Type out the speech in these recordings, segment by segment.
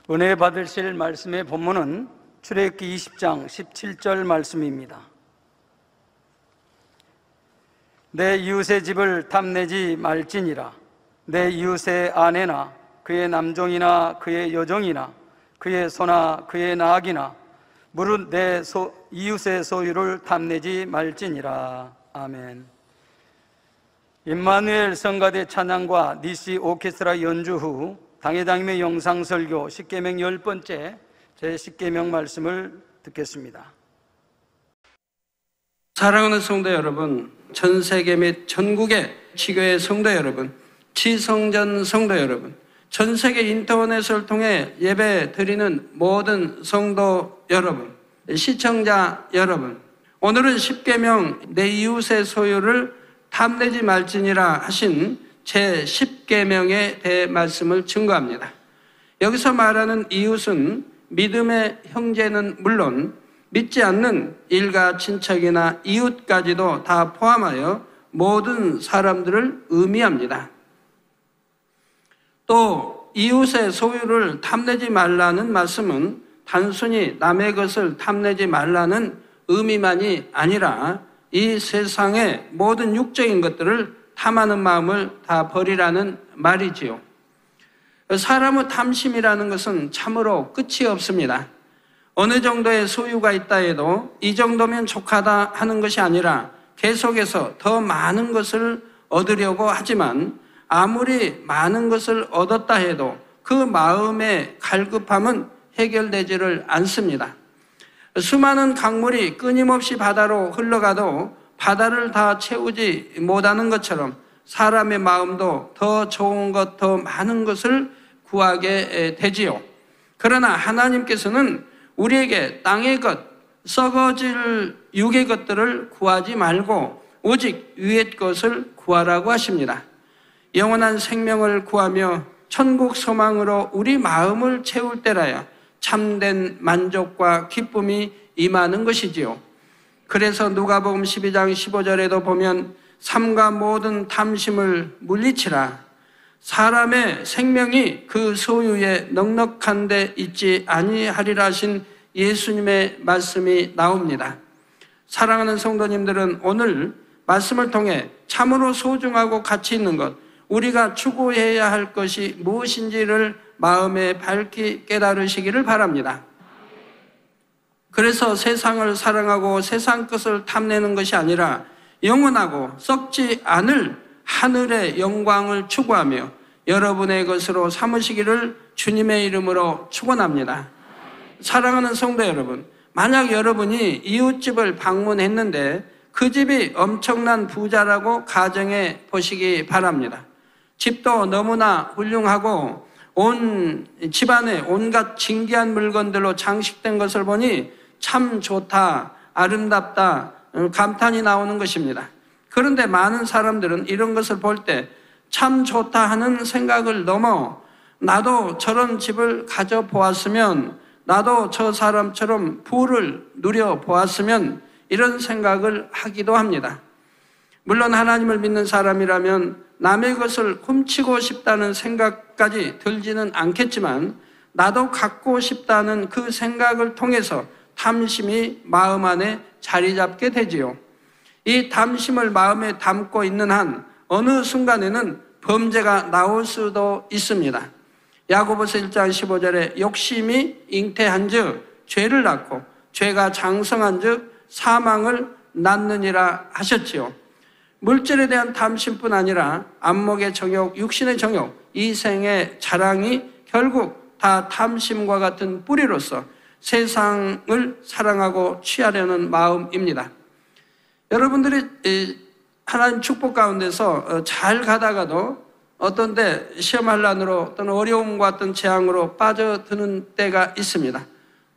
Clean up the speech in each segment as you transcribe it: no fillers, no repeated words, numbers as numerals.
은혜 받으실 말씀의 본문은 출애굽기 20장 17절 말씀입니다. 내 이웃의 집을 탐내지 말지니라. 내 이웃의 아내나 그의 남종이나 그의 여종이나 그의 소나 그의 나귀나 무릇 내 이웃의 소유를 탐내지 말지니라. 아멘. 임마누엘 성가대 찬양과 니시 오케스트라 연주 후 당회장님의 영상설교 10계명 10번째 제 10계명 말씀을 듣겠습니다. 사랑하는 성도 여러분, 전 세계 및 전국의 지교회 성도 여러분, 지성전 성도 여러분, 전 세계 인터넷을 통해 예배 드리는 모든 성도 여러분, 시청자 여러분, 오늘은 10계명 내 이웃의 소유를 탐내지 말지니라 하신 제 10계명에 대해 말씀을 증거합니다. 여기서 말하는 이웃은 믿음의 형제는 물론 믿지 않는 일가 친척이나 이웃까지도 다 포함하여 모든 사람들을 의미합니다. 또 이웃의 소유를 탐내지 말라는 말씀은 단순히 남의 것을 탐내지 말라는 의미만이 아니라 이 세상의 모든 육적인 것들을 탐하는 마음을 다 버리라는 말이지요. 사람의 탐심이라는 것은 참으로 끝이 없습니다. 어느 정도의 소유가 있다 해도 이 정도면 족하다 하는 것이 아니라 계속해서 더 많은 것을 얻으려고 하지만 아무리 많은 것을 얻었다 해도 그 마음의 갈급함은 해결되지를 않습니다. 수많은 강물이 끊임없이 바다로 흘러가도 바다를 다 채우지 못하는 것처럼 사람의 마음도 더 좋은 것, 더 많은 것을 구하게 되지요. 그러나 하나님께서는 우리에게 땅의 것, 썩어질 육의 것들을 구하지 말고 오직 위의 것을 구하라고 하십니다. 영원한 생명을 구하며 천국 소망으로 우리 마음을 채울 때라야 참된 만족과 기쁨이 임하는 것이지요. 그래서 누가복음 12장 15절에도 보면 삼가 모든 탐심을 물리치라. 사람의 생명이 그 소유에 넉넉한 데 있지 아니하리라 하신 예수님의 말씀이 나옵니다. 사랑하는 성도님들은 오늘 말씀을 통해 참으로 소중하고 가치 있는 것, 우리가 추구해야 할 것이 무엇인지를 마음에 밝히 깨달으시기를 바랍니다. 그래서 세상을 사랑하고 세상 것을 탐내는 것이 아니라 영원하고 썩지 않을 하늘의 영광을 추구하며 여러분의 것으로 삼으시기를 주님의 이름으로 축원합니다. 사랑하는 성도 여러분, 만약 여러분이 이웃집을 방문했는데 그 집이 엄청난 부자라고 가정해 보시기 바랍니다. 집도 너무나 훌륭하고 온 집안에 온갖 진귀한 물건들로 장식된 것을 보니 참 좋다, 아름답다, 감탄이 나오는 것입니다. 그런데 많은 사람들은 이런 것을 볼 때 참 좋다 하는 생각을 넘어 나도 저런 집을 가져보았으면, 나도 저 사람처럼 부를 누려보았으면 이런 생각을 하기도 합니다. 물론 하나님을 믿는 사람이라면 남의 것을 훔치고 싶다는 생각까지 들지는 않겠지만 나도 갖고 싶다는 그 생각을 통해서 탐심이 마음 안에 자리 잡게 되지요. 이 탐심을 마음에 담고 있는 한 어느 순간에는 범죄가 나올 수도 있습니다. 야고보서 1장 15절에 욕심이 잉태한 즉 죄를 낳고 죄가 장성한 즉 사망을 낳느니라 하셨지요. 물질에 대한 탐심뿐 아니라 안목의 정욕, 육신의 정욕, 이생의 자랑이 결국 다 탐심과 같은 뿌리로서 세상을 사랑하고 취하려는 마음입니다. 여러분들이 하나님 축복 가운데서 잘 가다가도 어떤 때 시험환란으로 또는 어려움과 어떤 재앙으로 빠져드는 때가 있습니다.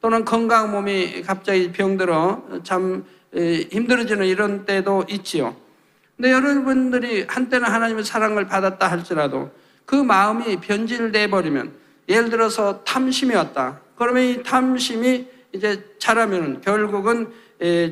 또는 건강 몸이 갑자기 병들어 참 힘들어지는 이런 때도 있지요. 근데 여러분들이 한때는 하나님의 사랑을 받았다 할지라도 그 마음이 변질돼 버리면, 예를 들어서 탐심이 왔다. 그러면 이 탐심이 이제 자라면 결국은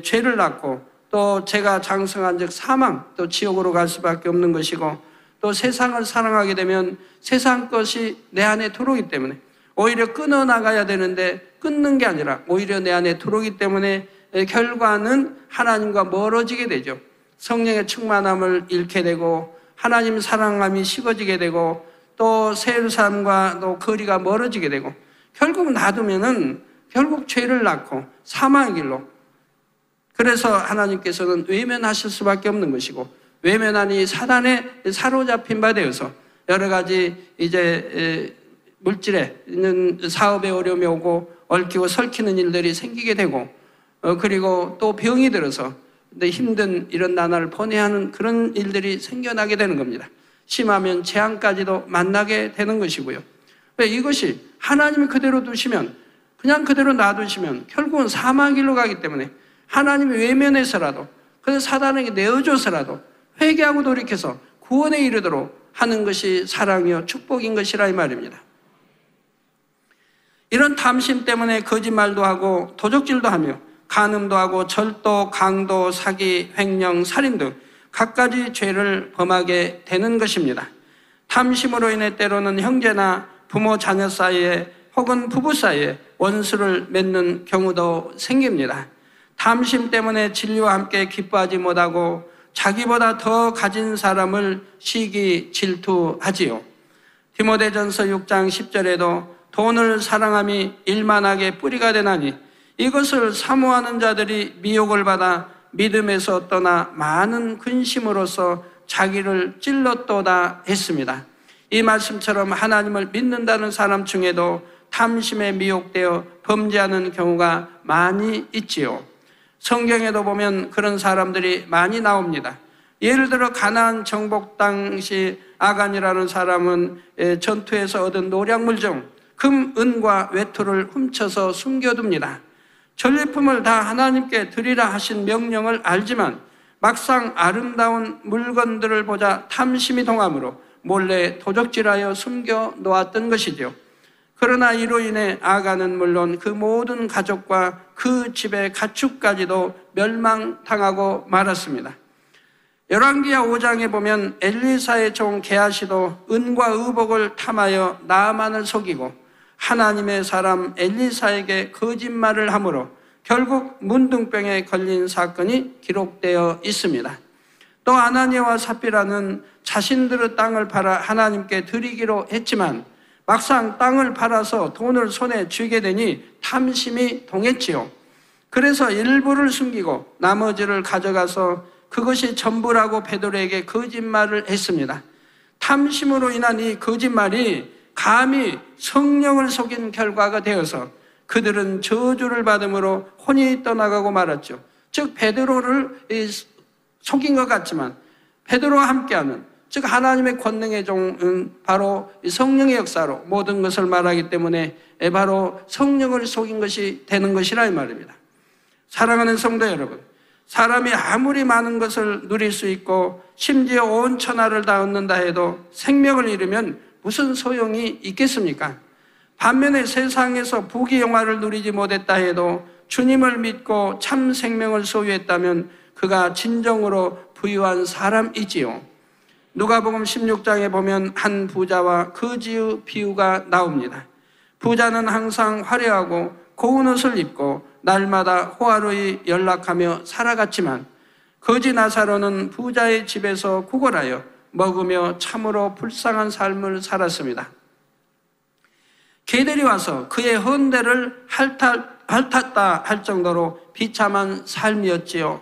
죄를 낳고 또 죄가 장성한 즉 사망, 또 지옥으로 갈 수밖에 없는 것이고, 또 세상을 사랑하게 되면 세상 것이 내 안에 들어오기 때문에 오히려 끊어나가야 되는데 끊는 게 아니라 오히려 내 안에 들어오기 때문에 결과는 하나님과 멀어지게 되죠. 성령의 충만함을 잃게 되고 하나님 사랑함이 식어지게 되고 또 새 삶과 또 거리가 멀어지게 되고 결국 놔두면은 결국 죄를 낳고 사망의 길로. 그래서 하나님께서는 외면하실 수밖에 없는 것이고, 외면하니 사단에 사로잡힌 바 되어서 여러 가지 이제 물질에 있는 사업에 어려움이 오고 얽히고 설키는 일들이 생기게 되고, 그리고 또 병이 들어서 힘든 이런 나날을 보내야 하는 그런 일들이 생겨나게 되는 겁니다. 심하면 재앙까지도 만나게 되는 것이고요. 왜 이것이 하나님이 그대로 두시면, 그냥 그대로 놔두시면 결국은 사망의 길로 가기 때문에 하나님이 외면해서라도, 그래서 사단에게 내어줘서라도 회개하고 돌이켜서 구원에 이르도록 하는 것이 사랑이요 축복인 것이라 이 말입니다. 이런 탐심 때문에 거짓말도 하고 도적질도 하며 간음도 하고 절도, 강도, 사기, 횡령, 살인 등 갖가지 죄를 범하게 되는 것입니다. 탐심으로 인해 때로는 형제나 부모 자녀 사이에 혹은 부부 사이에 원수를 맺는 경우도 생깁니다. 탐심 때문에 진리와 함께 기뻐하지 못하고 자기보다 더 가진 사람을 시기 질투하지요. 디모데전서 6장 10절에도 돈을 사랑함이 일만하게 뿌리가 되나니 이것을 사모하는 자들이 미혹을 받아 믿음에서 떠나 많은 근심으로써 자기를 찔렀도다 했습니다. 이 말씀처럼 하나님을 믿는다는 사람 중에도 탐심에 미혹되어 범죄하는 경우가 많이 있지요. 성경에도 보면 그런 사람들이 많이 나옵니다. 예를 들어 가나안 정복 당시 아간이라는 사람은 전투에서 얻은 노략물 중 금, 은과 외투를 훔쳐서 숨겨둡니다. 전리품을 다 하나님께 드리라 하신 명령을 알지만 막상 아름다운 물건들을 보자 탐심이 동함으로 몰래 도적질하여 숨겨 놓았던 것이죠. 그러나 이로 인해 아간은 물론 그 모든 가족과 그 집의 가축까지도 멸망당하고 말았습니다. 열왕기하 5장에 보면 엘리사의 종 게하시도 은과 의복을 탐하여 나아만을 속이고 하나님의 사람 엘리사에게 거짓말을 함으로 결국 문둥병에 걸린 사건이 기록되어 있습니다. 또 아나니아와 삽비라는 자신들의 땅을 팔아 하나님께 드리기로 했지만 막상 땅을 팔아서 돈을 손에 쥐게 되니 탐심이 동했지요. 그래서 일부를 숨기고 나머지를 가져가서 그것이 전부라고 베드로에게 거짓말을 했습니다. 탐심으로 인한 이 거짓말이 감히 성령을 속인 결과가 되어서 그들은 저주를 받음으로 혼이 떠나가고 말았죠. 즉 베드로를 속인 것 같지만 베드로와 함께하는, 즉 하나님의 권능의 종은 바로 성령의 역사로 모든 것을 말하기 때문에 바로 성령을 속인 것이 되는 것이라 이 말입니다. 사랑하는 성도 여러분, 사람이 아무리 많은 것을 누릴 수 있고 심지어 온 천하를 다 얻는다 해도 생명을 잃으면 무슨 소용이 있겠습니까? 반면에 세상에서 부귀영화를 누리지 못했다 해도 주님을 믿고 참 생명을 소유했다면 그가 진정으로 부유한 사람이지요. 누가복음 16장에 보면 한 부자와 거지의 비유가 나옵니다. 부자는 항상 화려하고 고운 옷을 입고 날마다 호화로이 연락하며 살아갔지만 거지 나사로는 부자의 집에서 구걸하여 먹으며 참으로 불쌍한 삶을 살았습니다. 개들이 와서 그의 헌대를 핥았다 할 정도로 비참한 삶이었지요.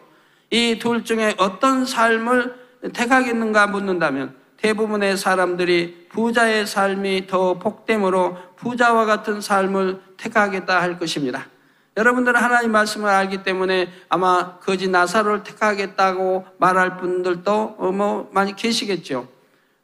이 둘 중에 어떤 삶을 택하겠는가 묻는다면 대부분의 사람들이 부자의 삶이 더 복됨으로 부자와 같은 삶을 택하겠다 할 것입니다. 여러분들은 하나님 말씀을 알기 때문에 아마 거지 나사로를 택하겠다고 말할 분들도 많이 계시겠죠.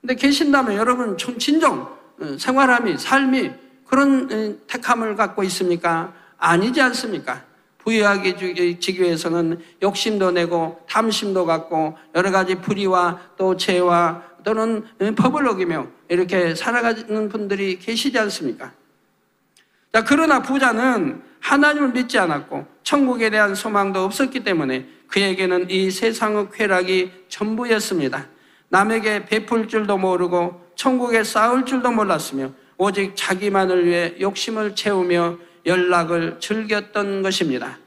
근데 계신다면 여러분 진정 생활함이, 삶이 그런 택함을 갖고 있습니까? 아니지 않습니까? 부유하게 지기 위해서는 욕심도 내고 탐심도 갖고 여러 가지 불의와 또 죄와 또는 법을 어기며 이렇게 살아가는 분들이 계시지 않습니까? 자, 그러나 부자는 하나님을 믿지 않았고 천국에 대한 소망도 없었기 때문에 그에게는 이 세상의 쾌락이 전부였습니다. 남에게 베풀 줄도 모르고 천국에 쌓을 줄도 몰랐으며 오직 자기만을 위해 욕심을 채우며 연락을 즐겼던 것입니다.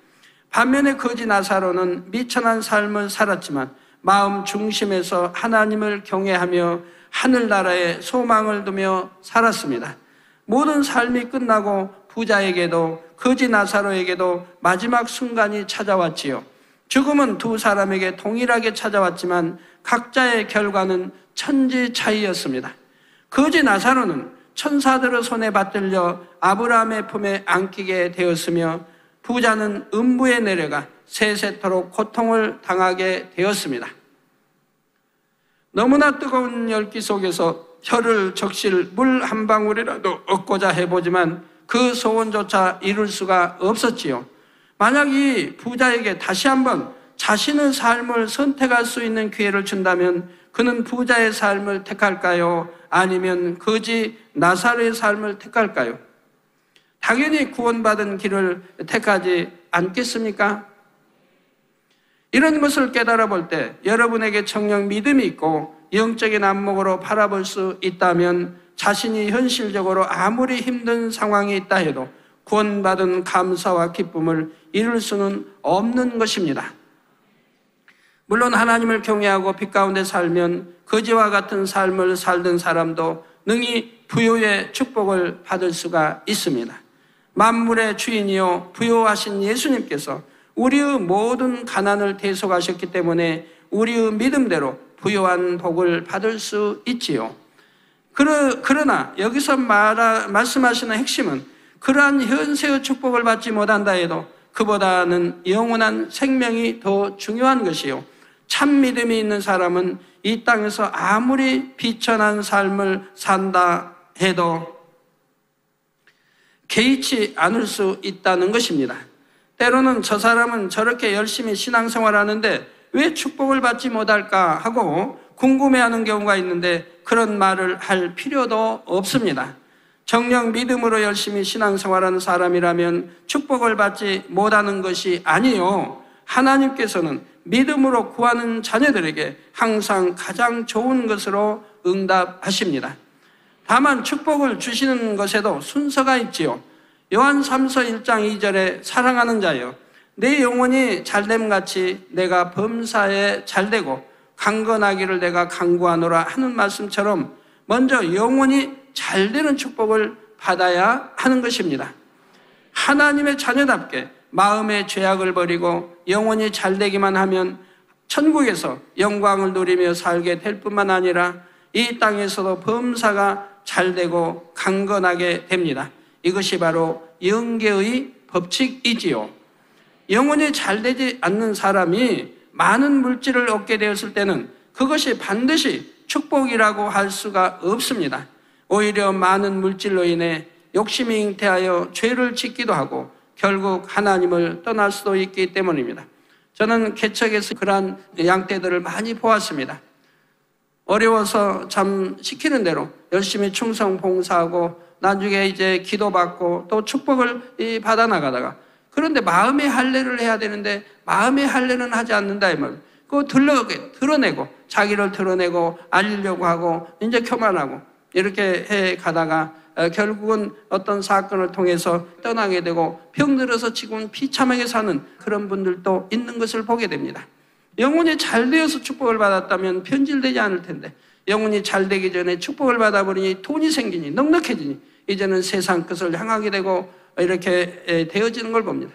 반면에 거지 나사로는 미천한 삶을 살았지만 마음 중심에서 하나님을 경외하며 하늘나라에 소망을 두며 살았습니다. 모든 삶이 끝나고 부자에게도 거지 나사로에게도 마지막 순간이 찾아왔지요. 죽음은 두 사람에게 동일하게 찾아왔지만 각자의 결과는 천지 차이였습니다. 거지 나사로는 천사들의 손에 받들려 아브라함의 품에 안기게 되었으며 부자는 음부에 내려가 세세토록 고통을 당하게 되었습니다. 너무나 뜨거운 열기 속에서 혀를 적실 물 한 방울이라도 얻고자 해보지만 그 소원조차 이룰 수가 없었지요. 만약 이 부자에게 다시 한번 자신의 삶을 선택할 수 있는 기회를 준다면 그는 부자의 삶을 택할까요? 아니면 거지 나사로의 삶을 택할까요? 당연히 구원받은 길을 택하지 않겠습니까? 이런 것을 깨달아 볼 때 여러분에게 정녕 믿음이 있고 영적인 안목으로 바라볼 수 있다면 자신이 현실적으로 아무리 힘든 상황이 있다 해도 구원받은 감사와 기쁨을 이룰 수는 없는 것입니다. 물론 하나님을 경외하고 빛 가운데 살면 거지와 같은 삶을 살던 사람도 능히 부요의 축복을 받을 수가 있습니다. 만물의 주인이요 부요하신 예수님께서 우리의 모든 가난을 대속하셨기 때문에 우리의 믿음대로 부요한 복을 받을 수 있지요. 그러나 여기서 말씀하시는 핵심은 그러한 현세의 축복을 받지 못한다 해도 그보다는 영원한 생명이 더 중요한 것이요. 참 믿음이 있는 사람은 이 땅에서 아무리 비천한 삶을 산다 해도 개의치 않을 수 있다는 것입니다. 때로는 저 사람은 저렇게 열심히 신앙생활하는데 왜 축복을 받지 못할까 하고 궁금해하는 경우가 있는데 그런 말을 할 필요도 없습니다. 정녕 믿음으로 열심히 신앙생활하는 사람이라면 축복을 받지 못하는 것이 아니요, 하나님께서는 믿음으로 구하는 자녀들에게 항상 가장 좋은 것으로 응답하십니다. 다만 축복을 주시는 것에도 순서가 있지요. 요한 3서 1장 2절에 사랑하는 자여 내 영혼이 잘됨같이 내가 범사에 잘되고 강건하기를 내가 간구하노라 하는 말씀처럼 먼저 영혼이 잘되는 축복을 받아야 하는 것입니다. 하나님의 자녀답게 마음의 죄악을 버리고 영혼이 잘되기만 하면 천국에서 영광을 누리며 살게 될 뿐만 아니라 이 땅에서도 범사가 잘되고 강건하게 됩니다. 이것이 바로 영계의 법칙이지요. 영혼이 잘되지 않는 사람이 많은 물질을 얻게 되었을 때는 그것이 반드시 축복이라고 할 수가 없습니다. 오히려 많은 물질로 인해 욕심이 잉태하여 죄를 짓기도 하고 결국 하나님을 떠날 수도 있기 때문입니다. 저는 개척에서 그러한 양떼들을 많이 보았습니다. 어려워서 참 시키는 대로 열심히 충성 봉사하고 나중에 이제 기도받고 또 축복을 받아 나가다가 그런데 마음의 할례를 해야 되는데 마음의 할례는 하지 않는다 이 말. 그거 드러내고 자기를 드러내고 알리려고 하고 이제 교만하고 이렇게 해 가다가 결국은 어떤 사건을 통해서 떠나게 되고 병들어서 지금 비참하게 사는 그런 분들도 있는 것을 보게 됩니다. 영혼이 잘 되어서 축복을 받았다면 변질되지 않을 텐데 영혼이 잘 되기 전에 축복을 받아버리니 돈이 생기니 넉넉해지니 이제는 세상 끝을 향하게 되고 이렇게 되어지는 걸 봅니다.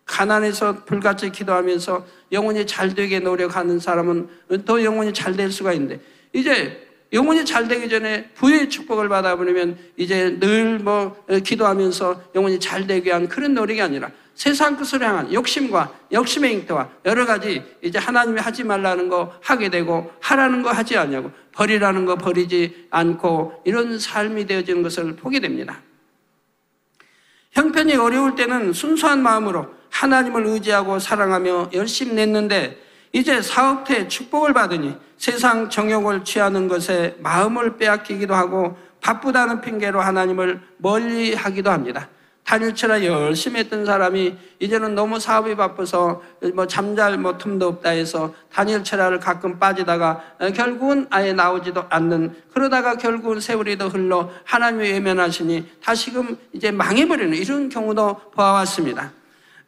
가난해서 불같이 기도하면서 영혼이 잘 되게 노력하는 사람은 더 영혼이 잘 될 수가 있는데 이제 영혼이 잘 되기 전에 부의 축복을 받아버리면 이제 늘 기도하면서 영혼이 잘 되기 위한 그런 노력이 아니라 세상 끝을 향한 욕심과 욕심의 잉태와 여러 가지 이제 하나님이 하지 말라는 거 하게 되고 하라는 거 하지 않냐고 버리라는 거 버리지 않고 이런 삶이 되어지는 것을 보게 됩니다. 형편이 어려울 때는 순수한 마음으로 하나님을 의지하고 사랑하며 열심히 냈는데 이제 사업태에 축복을 받으니 세상 정욕을 취하는 것에 마음을 빼앗기기도 하고 바쁘다는 핑계로 하나님을 멀리하기도 합니다. 단일체라 열심히 했던 사람이 이제는 너무 사업이 바빠서 잠잘 틈도 없다 해서 단일체라를 가끔 빠지다가 결국은 아예 나오지도 않는, 그러다가 결국은 세월이 더 흘러 하나님이 외면하시니 다시금 이제 망해버리는 이런 경우도 보아왔습니다.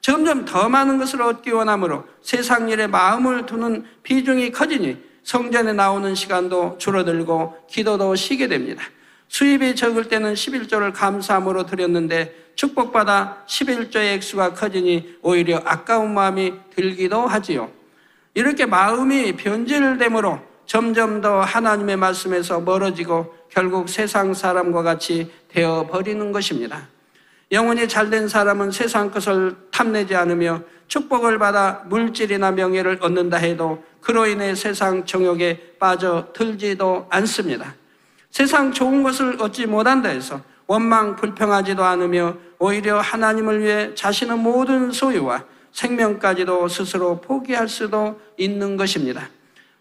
점점 더 많은 것을 얻기 원함으로 세상 일에 마음을 두는 비중이 커지니 성전에 나오는 시간도 줄어들고 기도도 쉬게 됩니다. 수입이 적을 때는 11조를 감사함으로 드렸는데 축복받아 11조의 액수가 커지니 오히려 아까운 마음이 들기도 하지요. 이렇게 마음이 변질됨으로 점점 더 하나님의 말씀에서 멀어지고 결국 세상 사람과 같이 되어버리는 것입니다. 영혼이 잘된 사람은 세상 것을 탐내지 않으며 축복을 받아 물질이나 명예를 얻는다 해도 그로 인해 세상 정욕에 빠져들지도 않습니다. 세상 좋은 것을 얻지 못한다 해서 원망 불평하지도 않으며 오히려 하나님을 위해 자신의 모든 소유와 생명까지도 스스로 포기할 수도 있는 것입니다.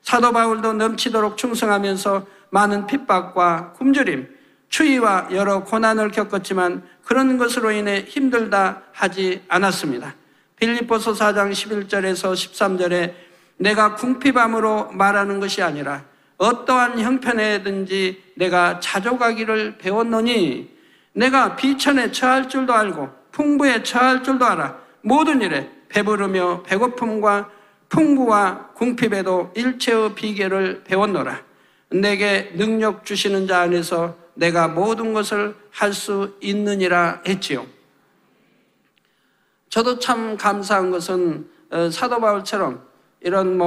사도 바울도 넘치도록 충성하면서 많은 핍박과 굶주림, 추위와 여러 고난을 겪었지만 그런 것으로 인해 힘들다 하지 않았습니다. 빌립보서 4장 11절에서 13절에 내가 궁핍함으로 말하는 것이 아니라 어떠한 형편에든지 내가 자족하기를 배웠노니 내가 비천에 처할 줄도 알고 풍부에 처할 줄도 알아 모든 일에 배부르며 배고픔과 풍부와 궁핍에도 일체의 비결을 배웠노라. 내게 능력 주시는 자 안에서 내가 모든 것을 할 수 있느니라 했지요. 저도 참 감사한 것은 사도 바울처럼 이런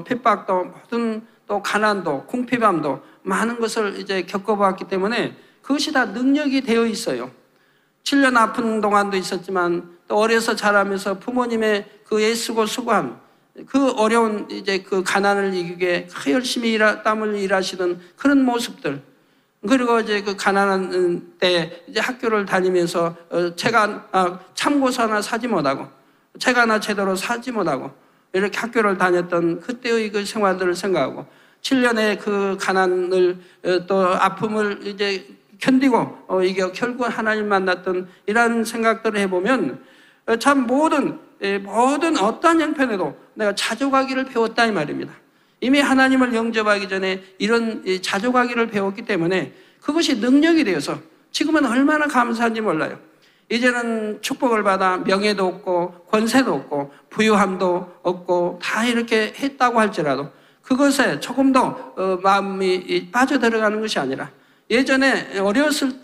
핍박도 모든 또 가난도 궁핍함도 많은 것을 이제 겪어봤기 때문에 그것이 다 능력이 되어 있어요. 7년 아픈 동안도 있었지만 또 어려서 자라면서 부모님의 그 애쓰고 수고함, 그 어려운 이제 그 가난을 이기게 열심히 땀을 일하시던 그런 모습들, 그리고 이제 그 가난한 때 이제 학교를 다니면서 참고서 하나 사지 못하고 책 하나 제대로 사지 못하고 이렇게 학교를 다녔던 그때의 그 생활들을 생각하고 7년의 그 가난을 또 아픔을 이제 견디고 이게 결국 하나님 만났던 이런 생각들을 해보면 참 모든 어떠한 형편에도 내가 자족하기를 배웠다 이 말입니다. 이미 하나님을 영접하기 전에 이런 자족하기를 배웠기 때문에 그것이 능력이 되어서 지금은 얼마나 감사한지 몰라요. 이제는 축복을 받아 명예도 없고 권세도 없고 부유함도 없고 다 이렇게 했다고 할지라도 그것에 조금 더 마음이 빠져들어가는 것이 아니라 예전에 어려웠을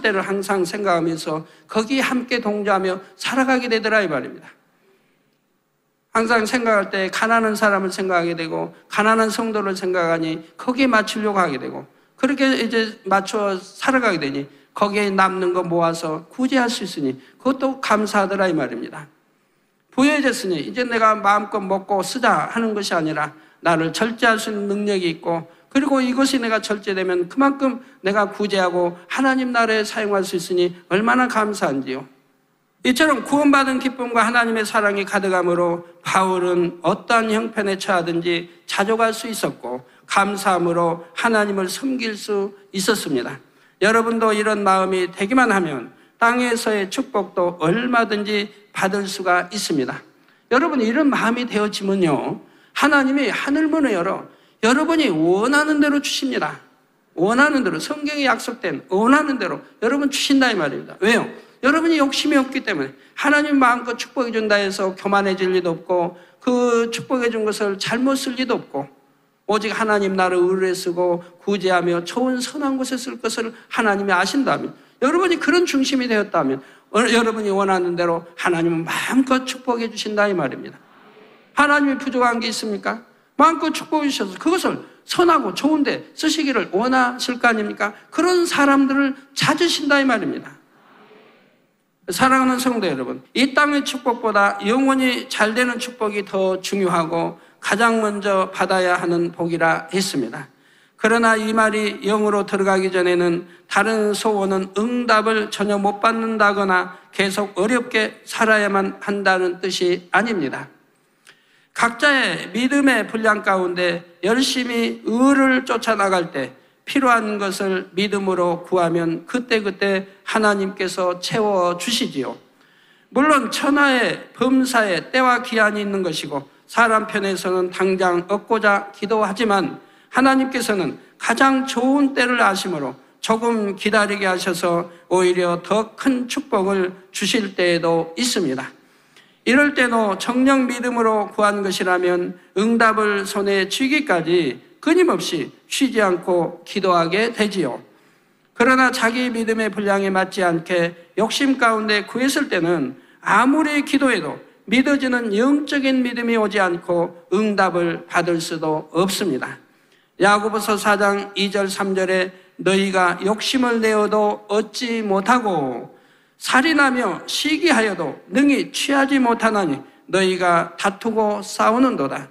때를 항상 생각하면서 거기에 함께 동조하며 살아가게 되더라 이 말입니다. 항상 생각할 때 가난한 사람을 생각하게 되고 가난한 성도를 생각하니 거기에 맞추려고 하게 되고 그렇게 이제 맞춰 살아가게 되니 거기에 남는 거 모아서 구제할 수 있으니 그것도 감사하더라 이 말입니다. 부유해졌으니 이제 내가 마음껏 먹고 쓰자 하는 것이 아니라 나를 절제할 수 있는 능력이 있고 그리고 이것이 내가 절제되면 그만큼 내가 구제하고 하나님 나라에 사용할 수 있으니 얼마나 감사한지요. 이처럼 구원받은 기쁨과 하나님의 사랑이 가득함으로 바울은 어떠한 형편에 처하든지 자족할 수 있었고 감사함으로 하나님을 섬길 수 있었습니다. 여러분도 이런 마음이 되기만 하면 땅에서의 축복도 얼마든지 받을 수가 있습니다. 여러분이 이런 마음이 되어지면요 하나님이 하늘문을 열어 여러분이 원하는 대로 주십니다. 원하는 대로 성경에 약속된 원하는 대로 여러분 주신다 이 말입니다. 왜요? 여러분이 욕심이 없기 때문에 하나님 마음껏 축복해 준다 해서 교만해질 리도 없고 그 축복해 준 것을 잘못 쓸 리도 없고 오직 하나님 나를 의뢰 쓰고 구제하며 좋은 선한 곳에 쓸 것을 하나님이 아신다면 여러분이 그런 중심이 되었다면 여러분이 원하는 대로 하나님은 마음껏 축복해 주신다 이 말입니다. 하나님이 부족한 게 있습니까? 마음껏 축복해 주셔서 그것을 선하고 좋은데 쓰시기를 원하실 거 아닙니까? 그런 사람들을 찾으신다 이 말입니다. 사랑하는 성도 여러분, 이 땅의 축복보다 영원히 잘 되는 축복이 더 중요하고 가장 먼저 받아야 하는 복이라 했습니다. 그러나 이 말이 영으로 들어가기 전에는 다른 소원은 응답을 전혀 못 받는다거나 계속 어렵게 살아야만 한다는 뜻이 아닙니다. 각자의 믿음의 분량 가운데 열심히 의를 쫓아나갈 때 필요한 것을 믿음으로 구하면 그때그때 하나님께서 채워주시지요. 물론 천하의 범사에 때와 기한이 있는 것이고 사람 편에서는 당장 얻고자 기도하지만 하나님께서는 가장 좋은 때를 아심으로 조금 기다리게 하셔서 오히려 더 큰 축복을 주실 때에도 있습니다. 이럴 때도 정녕 믿음으로 구한 것이라면 응답을 손에 쥐기까지 끊임없이 쉬지 않고 기도하게 되지요. 그러나 자기 믿음의 분량에 맞지 않게 욕심 가운데 구했을 때는 아무리 기도해도 믿어지는 영적인 믿음이 오지 않고 응답을 받을 수도 없습니다. 야고보서 4장 2절 3절에 너희가 욕심을 내어도 얻지 못하고 살인하며 시기하여도 능히 취하지 못하나니 너희가 다투고 싸우는도다.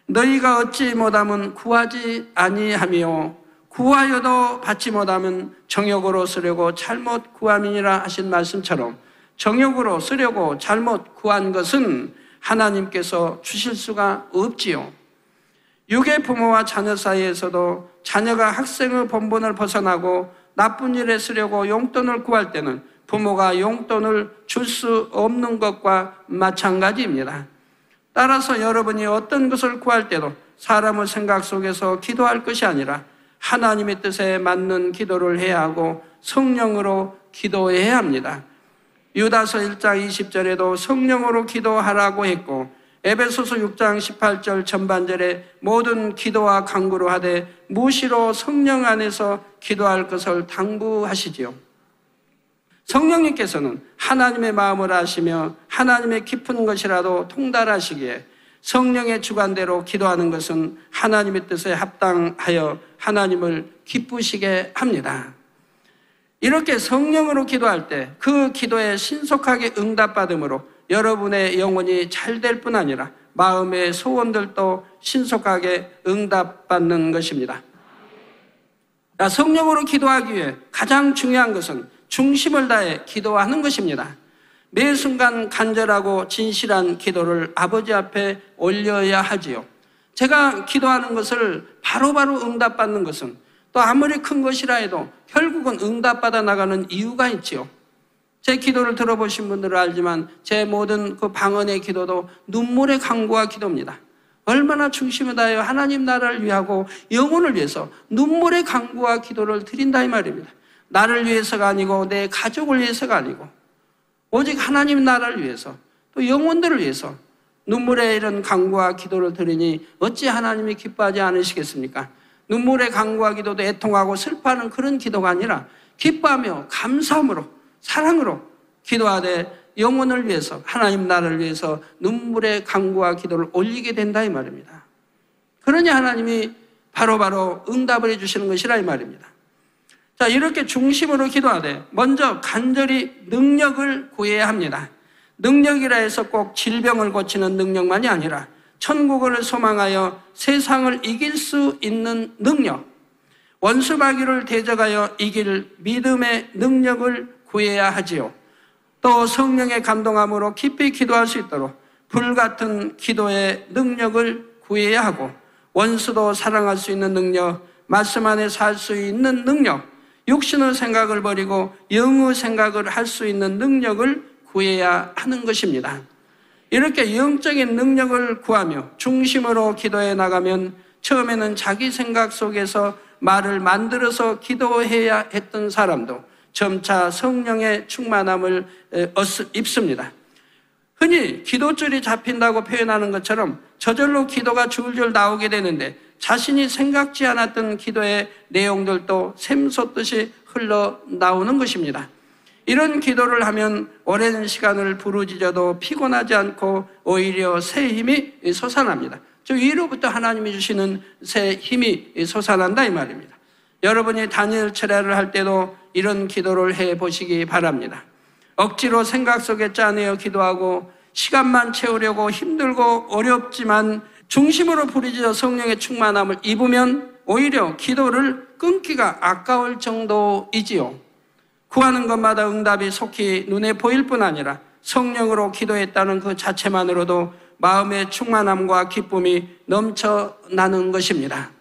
너희가 얻지 못하면 구하지 아니하며 구하여도 받지 못하면 정욕으로 쓰려고 잘못 구함이니라 하신 말씀처럼 정욕으로 쓰려고 잘못 구한 것은 하나님께서 주실 수가 없지요. 육의 부모와 자녀 사이에서도 자녀가 학생의 본분을 벗어나고 나쁜 일에 쓰려고 용돈을 구할 때는 부모가 용돈을 줄 수 없는 것과 마찬가지입니다. 따라서 여러분이 어떤 것을 구할 때도 사람의 생각 속에서 기도할 것이 아니라 하나님의 뜻에 맞는 기도를 해야 하고 성령으로 기도해야 합니다. 유다서 1장 20절에도 성령으로 기도하라고 했고 에베소서 6장 18절 전반절에 모든 기도와 간구로 하되 무시로 성령 안에서 기도할 것을 당부하시지요. 성령님께서는 하나님의 마음을 아시며 하나님의 깊은 것이라도 통달하시기에 성령의 주관대로 기도하는 것은 하나님의 뜻에 합당하여 하나님을 기쁘시게 합니다. 이렇게 성령으로 기도할 때 그 기도에 신속하게 응답받음으로 여러분의 영혼이 잘 될 뿐 아니라 마음의 소원들도 신속하게 응답받는 것입니다. 성령으로 기도하기 위해 가장 중요한 것은 중심을 다해 기도하는 것입니다. 매 순간 간절하고 진실한 기도를 아버지 앞에 올려야 하지요. 제가 기도하는 것을 바로바로 응답받는 것은 또 아무리 큰 것이라 해도 결국은 응답받아 나가는 이유가 있지요. 제 기도를 들어보신 분들은 알지만 제 모든 그 방언의 기도도 눈물의 간구와 기도입니다. 얼마나 중심을 다하여 하나님 나라를 위하고 영혼을 위해서 눈물의 간구와 기도를 드린다 이 말입니다. 나를 위해서가 아니고 내 가족을 위해서가 아니고 오직 하나님 나라를 위해서 또 영혼들을 위해서 눈물의 이런 간구와 기도를 드리니 어찌 하나님이 기뻐하지 않으시겠습니까? 눈물의 간구와 기도도 애통하고 슬퍼하는 그런 기도가 아니라 기뻐하며 감사함으로 사랑으로 기도하되 영혼을 위해서 하나님 나라를 위해서 눈물의 간구와 기도를 올리게 된다 이 말입니다. 그러니 하나님이 바로바로 응답을 해주시는 것이라 이 말입니다. 자, 이렇게 중심으로 기도하되 먼저 간절히 능력을 구해야 합니다. 능력이라 해서 꼭 질병을 고치는 능력만이 아니라 천국을 소망하여 세상을 이길 수 있는 능력, 원수 마귀를 대적하여 이길 믿음의 능력을 구해야 하지요. 또 성령의 감동함으로 깊이 기도할 수 있도록 불같은 기도의 능력을 구해야 하고 원수도 사랑할 수 있는 능력, 말씀 안에 살 수 있는 능력, 육신의 생각을 버리고 영의 생각을 할 수 있는 능력을 구해야 하는 것입니다. 이렇게 영적인 능력을 구하며 중심으로 기도해 나가면 처음에는 자기 생각 속에서 말을 만들어서 기도해야 했던 사람도 점차 성령의 충만함을 입습니다. 흔히 기도줄이 잡힌다고 표현하는 것처럼 저절로 기도가 줄줄 나오게 되는데 자신이 생각지 않았던 기도의 내용들도 샘솟듯이 흘러나오는 것입니다. 이런 기도를 하면 오랜 시간을 부르짖어도 피곤하지 않고 오히려 새 힘이 솟아납니다. 저 위로부터 하나님이 주시는 새 힘이 솟아난다 이 말입니다. 여러분이 다니엘 철야를 할 때도 이런 기도를 해보시기 바랍니다. 억지로 생각 속에 짜내어 기도하고 시간만 채우려고 힘들고 어렵지만 중심으로 부르짖어 성령의 충만함을 입으면 오히려 기도를 끊기가 아까울 정도이지요. 구하는 것마다 응답이 속히 눈에 보일 뿐 아니라 성령으로 기도했다는 그 자체만으로도 마음의 충만함과 기쁨이 넘쳐나는 것입니다.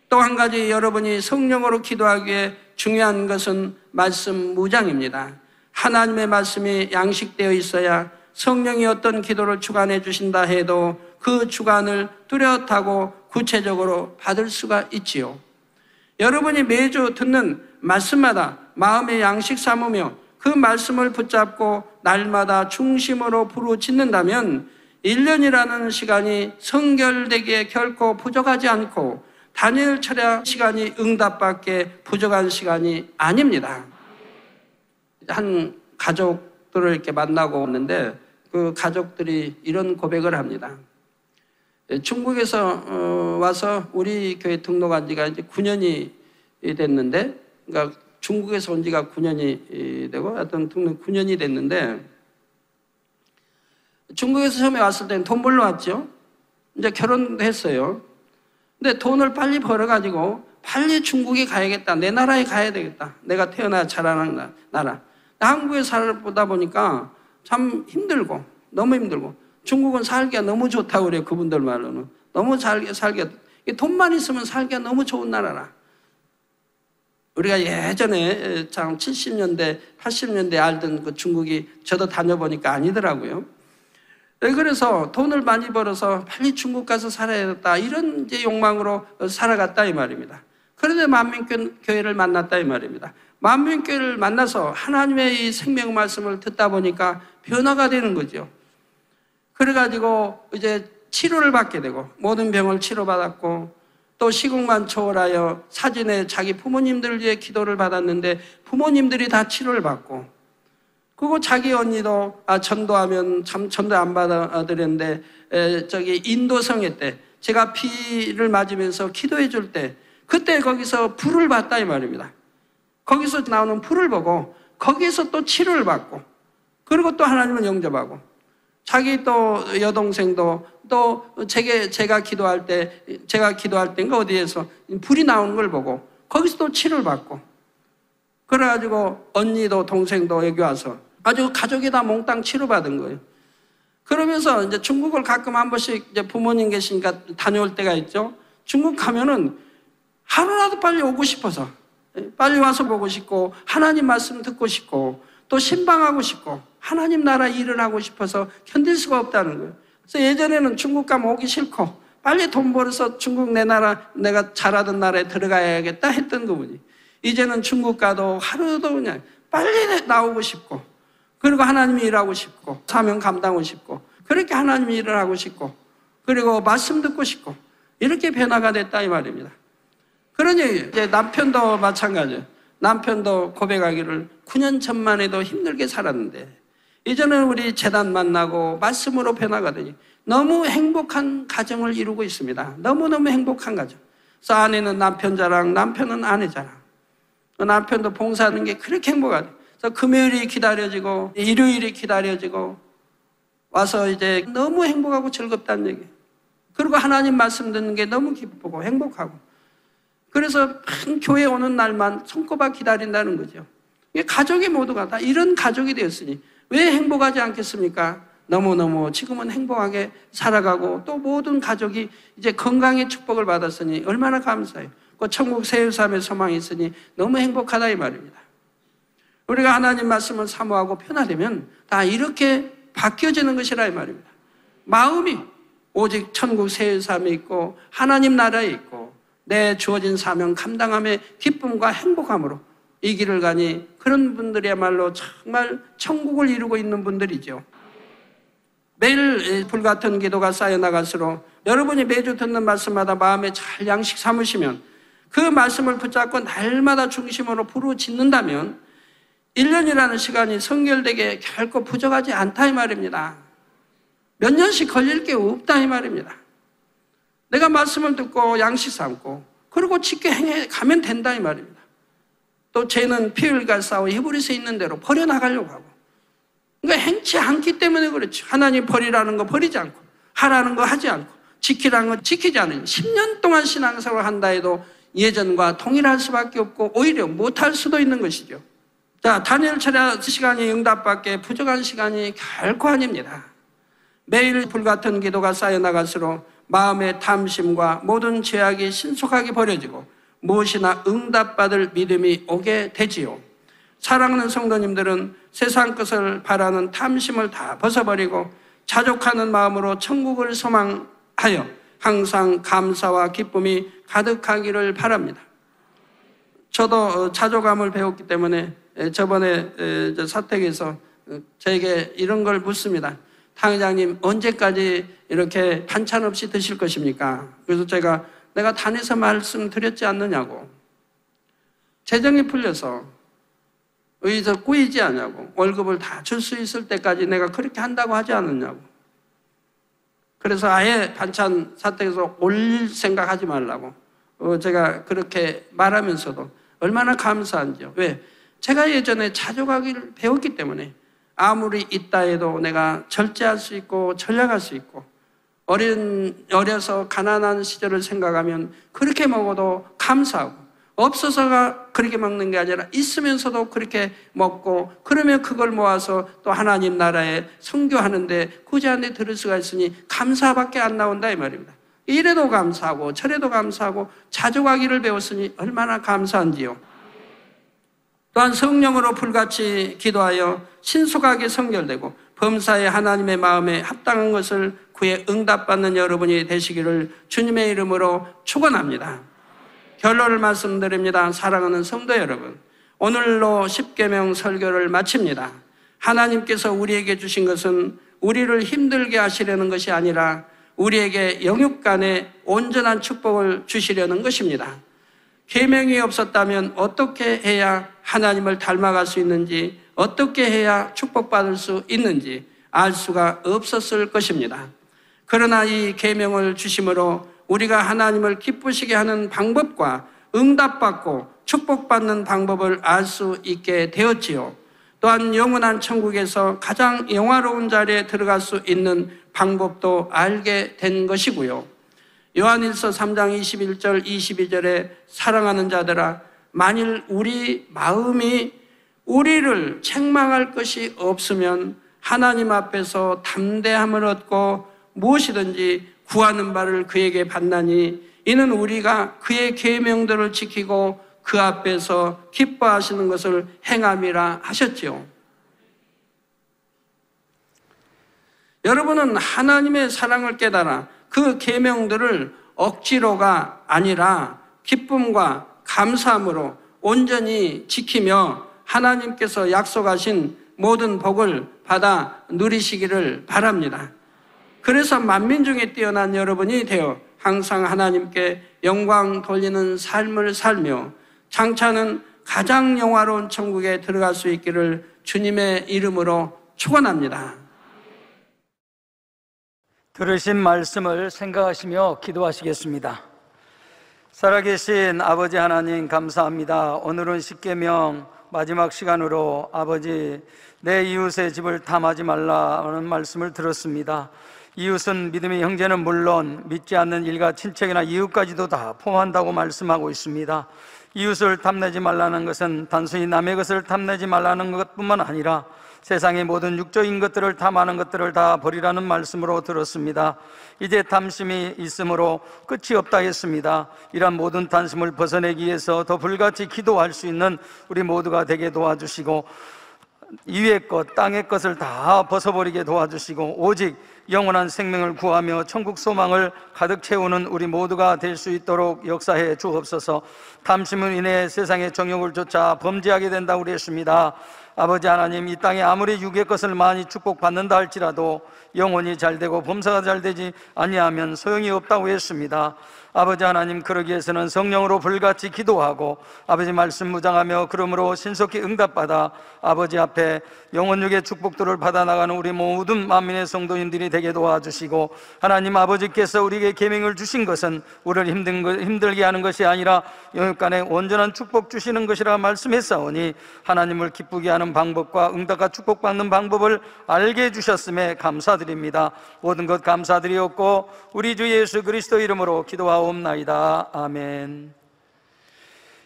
또 한 가지 여러분이 성령으로 기도하기에 중요한 것은 말씀 무장입니다. 하나님의 말씀이 양식되어 있어야 성령이 어떤 기도를 주관해 주신다 해도 그 주관을 뚜렷하고 구체적으로 받을 수가 있지요. 여러분이 매주 듣는 말씀마다 마음의 양식 삼으며 그 말씀을 붙잡고 날마다 중심으로 부르짖는다면 1년이라는 시간이 성결되기에 결코 부족하지 않고 다니엘 철야 시간이 응답받기에 부족한 시간이 아닙니다. 한 가족들을 이렇게 만나고 오는데 그 가족들이 이런 고백을 합니다. 중국에서 와서 우리 교회 등록한 지가 이제 9년이 됐는데, 그러니까 중국에서 온 지가 9년이 되고, 하여튼 등록 9년이 됐는데, 중국에서 처음에 왔을 때는 돈 벌러 왔죠. 이제 결혼도 했어요. 근데 돈을 빨리 벌어가지고 빨리 중국에 가야겠다. 내 나라에 가야 되겠다. 내가 태어나 자라는 나라. 한국에 살다 보니까 참 힘들고, 너무 힘들고, 중국은 살기가 너무 좋다고 그래요. 그분들 말로는. 너무 살기가, 돈만 있으면 살기가 너무 좋은 나라라. 우리가 예전에 참 70년대, 80년대 알던 그 중국이 저도 다녀보니까 아니더라고요. 그래서 돈을 많이 벌어서 빨리 중국 가서 살아야겠다. 이런 이제 욕망으로 살아갔다 이 말입니다. 그런데 만민교회를 만났다 이 말입니다. 만민교회를 만나서 하나님의 이 생명 말씀을 듣다 보니까 변화가 되는 거죠. 그래가지고 이제 치료를 받게 되고 모든 병을 치료받았고 또 시국만 초월하여 사진에 자기 부모님들 위해 기도를 받았는데 부모님들이 다 치료를 받고 그리고 자기 언니도 전도하면 참 전도 안 받아들였는데 저기 인도성회 때 제가 피를 맞으면서 기도해 줄 때 그때 거기서 불을 봤다 이 말입니다. 거기서 나오는 불을 보고 거기서 또 치료를 받고 그리고 또 하나님을 영접하고 자기 또 여동생도 또 제가 기도할 때인가 어디에서 불이 나오는 걸 보고 거기서 또 치료를 받고 그래가지고 언니도 동생도 여기 와서 아주 가족이 다 몽땅 치료받은 거예요. 그러면서 이제 중국을 가끔 한 번씩 이제 부모님 계시니까 다녀올 때가 있죠. 중국 가면은 하루라도 빨리 오고 싶어서 빨리 와서 보고 싶고 하나님 말씀 듣고 싶고 또 신방하고 싶고 하나님 나라 일을 하고 싶어서 견딜 수가 없다는 거예요. 그래서 예전에는 중국 가면 오기 싫고 빨리 돈 벌어서 중국 내 나라 내가 잘하던 나라에 들어가야겠다 했던 그분이 이제는 중국 가도 하루도 그냥 빨리 나오고 싶고 그리고 하나님 일하고 싶고 사명 감당하고 싶고 그렇게 하나님 일을 하고 싶고 그리고 말씀 듣고 싶고 이렇게 변화가 됐다 이 말입니다. 그러니 이제 남편도 마찬가지예요. 남편도 고백하기를 9년 전만 해도 힘들게 살았는데 이제는 우리 재단 만나고 말씀으로 변화가 되니 너무 행복한 가정을 이루고 있습니다. 너무너무 행복한 가정. 그래서 아내는 남편 자랑, 남편은 아내 자랑. 남편도 봉사하는 게 그렇게 행복하죠. 그래서 금요일이 기다려지고 일요일이 기다려지고 와서 이제 너무 행복하고 즐겁다는 얘기예요. 그리고 하나님 말씀 듣는 게 너무 기쁘고 행복하고 그래서 교회 오는 날만 손꼽아 기다린다는 거죠. 가족이 모두가 다 이런 가족이 되었으니 왜 행복하지 않겠습니까? 너무너무 지금은 행복하게 살아가고 또 모든 가족이 이제 건강의 축복을 받았으니 얼마나 감사해요. 그 천국 새삶의 소망이 있으니 너무 행복하다 이 말입니다. 우리가 하나님 말씀을 사모하고 변화되면 다 이렇게 바뀌어지는 것이라 이 말입니다. 마음이 오직 천국 새삶에 있고 하나님 나라에 있고 내 주어진 사명 감당함의 기쁨과 행복함으로 이 길을 가니 그런 분들이야말로 정말 천국을 이루고 있는 분들이죠. 매일 불같은 기도가 쌓여나갈수록 여러분이 매주 듣는 말씀마다 마음에 잘 양식 삼으시면 그 말씀을 붙잡고 날마다 중심으로 부르짖는다면 1년이라는 시간이 성결되게 결코 부족하지 않다 이 말입니다. 몇 년씩 걸릴 게 없다 이 말입니다. 내가 말씀을 듣고 양식 삼고 그리고 지켜 가면 된다 이 말입니다. 또 죄는 피 흘릴 싸워 히브리서에 있는 대로 버려나가려고 하고 그러니까 행치 않기 때문에 그렇죠. 하나님 버리라는 거 버리지 않고 하라는 거 하지 않고 지키라는 거 지키지 않으니 10년 동안 신앙생활을 한다 해도 예전과 동일할 수밖에 없고 오히려 못할 수도 있는 것이죠. 자, 다니엘 철야 시간이 응답받기에 부족한 시간이 결코 아닙니다. 매일 불같은 기도가 쌓여나갈수록 마음의 탐심과 모든 죄악이 신속하게 버려지고 무엇이나 응답받을 믿음이 오게 되지요. 사랑하는 성도님들은 세상 것을 바라는 탐심을 다 벗어버리고 자족하는 마음으로 천국을 소망하여 항상 감사와 기쁨이 가득하기를 바랍니다. 저도 자족감을 배웠기 때문에 저번에 사택에서 저에게 이런 걸 묻습니다. 탕 회장님, 언제까지 이렇게 반찬 없이 드실 것입니까? 그래서 제가 내가 단에서 말씀드렸지 않느냐고, 재정이 풀려서 의해서 꾸이지 않냐고, 월급을 다 줄 수 있을 때까지 내가 그렇게 한다고 하지 않았냐고. 그래서 아예 반찬 사택에서 올릴 생각하지 말라고 제가 그렇게 말하면서도 얼마나 감사한지요. 왜? 제가 예전에 자족하기를 배웠기 때문에 아무리 있다 해도 내가 절제할 수 있고 전략할 수 있고, 어려서 가난한 시절을 생각하면 그렇게 먹어도 감사하고, 없어서가 그렇게 먹는 게 아니라 있으면서도 그렇게 먹고, 그러면 그걸 모아서 또 하나님 나라에 선교하는데 굳이 안에 들을 수가 있으니 감사밖에 안 나온다 이 말입니다. 이래도 감사하고 저래도 감사하고 자족하기를 배웠으니 얼마나 감사한지요. 또한 성령으로 불같이 기도하여 신속하게 성결되고 범사에 하나님의 마음에 합당한 것을 구해 응답받는 여러분이 되시기를 주님의 이름으로 축원합니다. 결론을 말씀드립니다. 사랑하는 성도 여러분, 오늘로 십계명 설교를 마칩니다. 하나님께서 우리에게 주신 것은 우리를 힘들게 하시려는 것이 아니라 우리에게 영육 간의 온전한 축복을 주시려는 것입니다. 계명이 없었다면 어떻게 해야 하나님을 닮아갈 수 있는지, 어떻게 해야 축복받을 수 있는지 알 수가 없었을 것입니다. 그러나 이 계명을 주심으로 우리가 하나님을 기쁘시게 하는 방법과 응답받고 축복받는 방법을 알 수 있게 되었지요. 또한 영원한 천국에서 가장 영화로운 자리에 들어갈 수 있는 방법도 알게 된 것이고요. 요한일서 3장 21절 22절에 사랑하는 자들아, 만일 우리 마음이 우리를 책망할 것이 없으면 하나님 앞에서 담대함을 얻고 무엇이든지 구하는 바를 그에게 받나니 이는 우리가 그의 계명들을 지키고 그 앞에서 기뻐하시는 것을 행함이라 하셨지요. 여러분은 하나님의 사랑을 깨달아 그 계명들을 억지로가 아니라 기쁨과 감사함으로 온전히 지키며 하나님께서 약속하신 모든 복을 받아 누리시기를 바랍니다. 그래서 만민 중에 뛰어난 여러분이 되어 항상 하나님께 영광 돌리는 삶을 살며 장차는 가장 영화로운 천국에 들어갈 수 있기를 주님의 이름으로 축원합니다. 들으신 말씀을 생각하시며 기도하시겠습니다. 살아계신 아버지 하나님, 감사합니다. 오늘은 십계명 마지막 시간으로 아버지, 내 이웃의 집을 탐하지 말라는 말씀을 들었습니다. 이웃은 믿음의 형제는 물론 믿지 않는 일가 친척이나 이웃까지도 다 포함한다고 말씀하고 있습니다. 이웃을 탐내지 말라는 것은 단순히 남의 것을 탐내지 말라는 것뿐만 아니라 세상의 모든 육적인 것들을 탐하는 것들을 다 버리라는 말씀으로 들었습니다. 이제 탐심이 있으므로 끝이 없다 했습니다. 이런 모든 탐심을 벗어내기 위해서 더 불같이 기도할 수 있는 우리 모두가 되게 도와주시고, 위의 것, 땅의 것을 다 벗어버리게 도와주시고, 오직 영원한 생명을 구하며 천국 소망을 가득 채우는 우리 모두가 될 수 있도록 역사해 주옵소서. 탐심으로 인해 세상의 정욕을 쫓아 범죄하게 된다고 그랬습니다. 아버지 하나님, 이 땅에 아무리 육의 것을 많이 축복받는다 할지라도 영혼이 잘되고 범사가 잘되지 아니하면 소용이 없다고 했습니다. 아버지 하나님, 그러기 위해서는 성령으로 불같이 기도하고 아버지 말씀 무장하며 그러므로 신속히 응답받아 아버지 앞에 영혼육의 축복들을 받아나가는 우리 모든 만민의 성도님들이 되게 도와주시고, 하나님 아버지께서 우리에게 계명을 주신 것은 우리를 힘들게 하는 것이 아니라 영육간에 온전한 축복 주시는 것이라 말씀했사오니 하나님을 기쁘게 하는 방법과 응답과 축복받는 방법을 알게 해주셨음에 감사드립니다. 모든 것 감사드리옵고 우리 주 예수 그리스도 이름으로 기도하옵나이다. 아멘.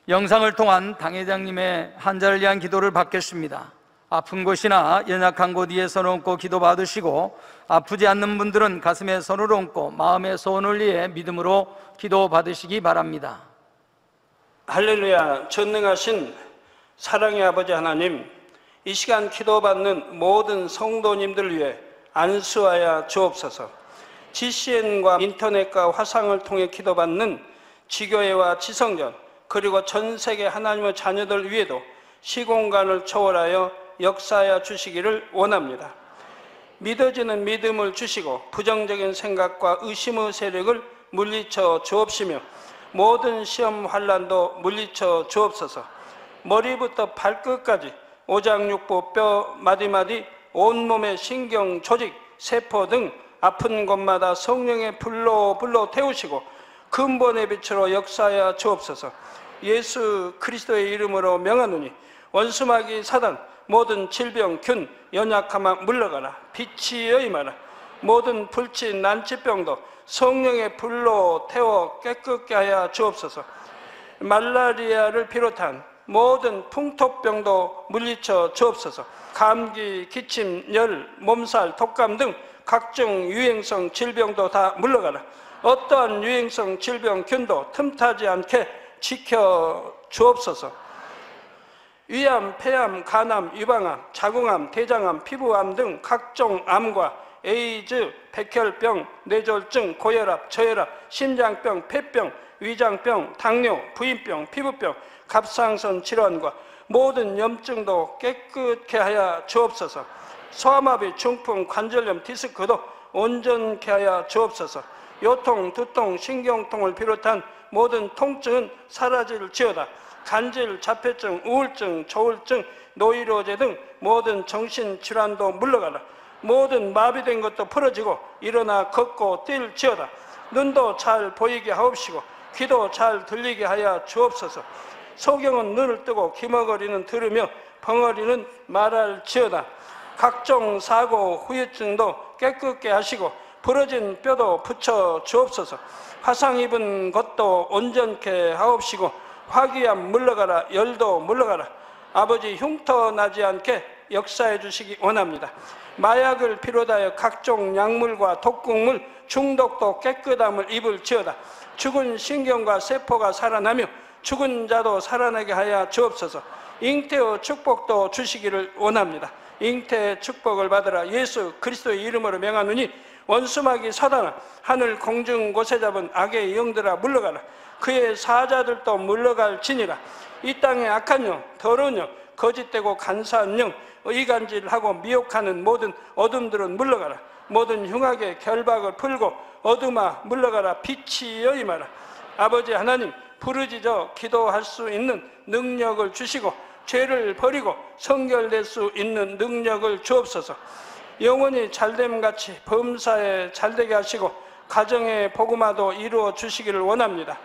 영상을 통한 당회장님의 한자를 위한 기도를 받겠습니다. 아픈 곳이나 연약한 곳 위에 손을 얹고 기도 받으시고, 아프지 않는 분들은 가슴에 손을 얹고 마음에 손을 위해 믿음으로 기도 받으시기 바랍니다. 할렐루야. 전능하신 사랑의 아버지 하나님, 이 시간 기도받는 모든 성도님들 위해 안수하여 주옵소서. GCN과 인터넷과 화상을 통해 기도받는 지교회와 지성전, 그리고 전 세계 하나님의 자녀들 위에도 시공간을 초월하여 역사하여 주시기를 원합니다. 믿어지는 믿음을 주시고 부정적인 생각과 의심의 세력을 물리쳐 주옵시며 모든 시험 환난도 물리쳐 주옵소서. 머리부터 발끝까지 오장육부 뼈 마디마디 온몸의 신경 조직 세포 등 아픈 곳마다 성령의 불로 태우시고 근본의 빛으로 역사하여 주옵소서. 예수 그리스도의 이름으로 명하노니 원수마귀 사단 모든 질병 균 연약함아 물러가라. 빛이여 임하라. 모든 불치 난치병도 성령의 불로 태워 깨끗게 하여 주옵소서. 말라리아를 비롯한 모든 풍토병도 물리쳐 주옵소서. 감기, 기침, 열, 몸살, 독감 등 각종 유행성 질병도 다 물러가라. 어떠한 유행성 질병 균도 틈타지 않게 지켜 주옵소서. 위암, 폐암, 간암, 유방암, 자궁암, 대장암, 피부암 등 각종 암과 에이즈, 백혈병, 뇌졸중, 고혈압, 저혈압, 심장병, 폐병, 위장병, 당뇨, 부인병, 피부병, 갑상선 질환과 모든 염증도 깨끗게 하여 주옵소서. 소아마비, 중풍, 관절염, 디스크도 온전케 하여 주옵소서. 요통, 두통, 신경통을 비롯한 모든 통증은 사라질지어다. 간질, 자폐증, 우울증, 조울증, 노이로제 등 모든 정신질환도 물러가라. 모든 마비된 것도 풀어지고 일어나 걷고 뛸지어다. 눈도 잘 보이게 하옵시고 귀도 잘 들리게 하여 주옵소서. 소경은 눈을 뜨고 기머거리는 들으며 벙어리는 말할지어다. 각종 사고, 후유증도 깨끗게 하시고 부러진 뼈도 붙여 주옵소서. 화상 입은 것도 온전케 하옵시고 화기암 물러가라. 열도 물러가라. 아버지 흉터 나지 않게 역사해 주시기 원합니다. 마약을 비롯하여 각종 약물과 독극물 중독도 깨끗함을 입을지어다. 죽은 신경과 세포가 살아나며 죽은 자도 살아나게 하여 주옵소서. 잉태의 축복도 주시기를 원합니다. 잉태의 축복을 받으라. 예수 그리스도의 이름으로 명하노니 원수마귀 사단아, 하늘 공중 곳에 잡은 악의 영들아 물러가라. 그의 사자들도 물러갈지니라. 이 땅의 악한 영, 더러운 영, 거짓되고 간사한 영, 이간질하고 미혹하는 모든 어둠들은 물러가라. 모든 흉악의 결박을 풀고 어둠아 물러가라. 빛이여 임하라. 아버지 하나님, 부르짖어 기도할 수 있는 능력을 주시고 죄를 버리고 성결될 수 있는 능력을 주옵소서. 영원히 잘됨같이 범사에 잘되게 하시고 가정의 복음화도 이루어 주시기를 원합니다.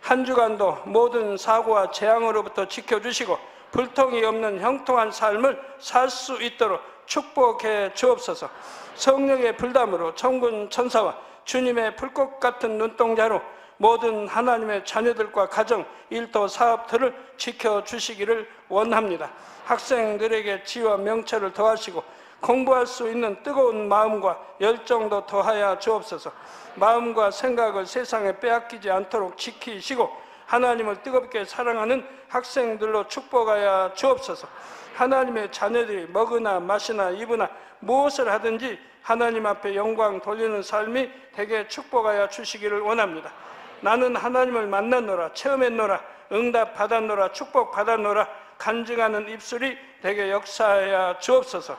한 주간도 모든 사고와 재앙으로부터 지켜주시고 불통이 없는 형통한 삶을 살 수 있도록 축복해 주옵소서. 성령의 불담으로 천군 천사와 주님의 불꽃 같은 눈동자로 모든 하나님의 자녀들과 가정, 일도, 사업들을 지켜주시기를 원합니다. 학생들에게 지혜와 명철을 더하시고 공부할 수 있는 뜨거운 마음과 열정도 더하여 주옵소서. 마음과 생각을 세상에 빼앗기지 않도록 지키시고 하나님을 뜨겁게 사랑하는 학생들로 축복하여 주옵소서. 하나님의 자녀들이 먹으나 마시나 입으나 무엇을 하든지 하나님 앞에 영광 돌리는 삶이 되게 축복하여 주시기를 원합니다. 나는 하나님을 만났노라, 체험했노라, 응답 받았노라, 축복 받았노라 간증하는 입술이 되게 역사하여 주옵소서.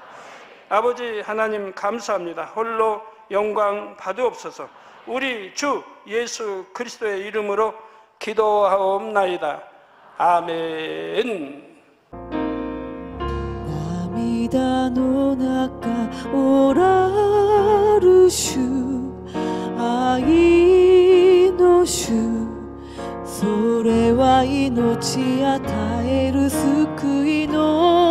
아버지 하나님 감사합니다. 홀로 영광 받으옵소서. 우리 주 예수 그리스도의 이름으로 기도하옵나이다. 아멘. 涙の中おらる主愛の主それは命与える救いの